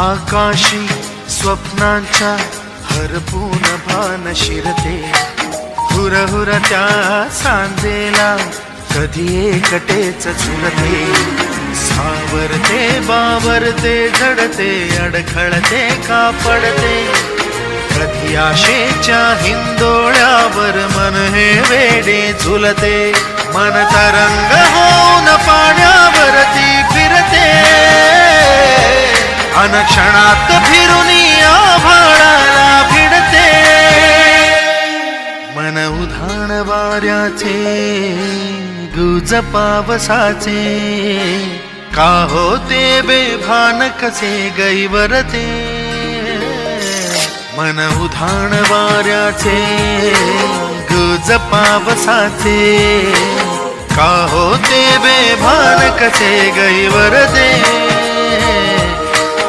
आकाशी स्वप्नांच्या हरपून भान शिरते, हुरहुर त्या सांजेला कधी एकटेच झुलते. सावरते बावरते झडते, अडखळते का पडते, कधी आशेच्या हिंदोळ्यावर मन हे वेडे झुलते. मन तरंग होऊन पाण्यावरती फिरते, अनक्षणात फिरून आभाळाला भिडते. मन उधाण वाऱ्याचे, गुज पावसाचे, का होते बेभान कसे गैवरते. मन उधाण वाऱ्याचे, गुज पावसाचे, का होते बेभान कसे गैवरते.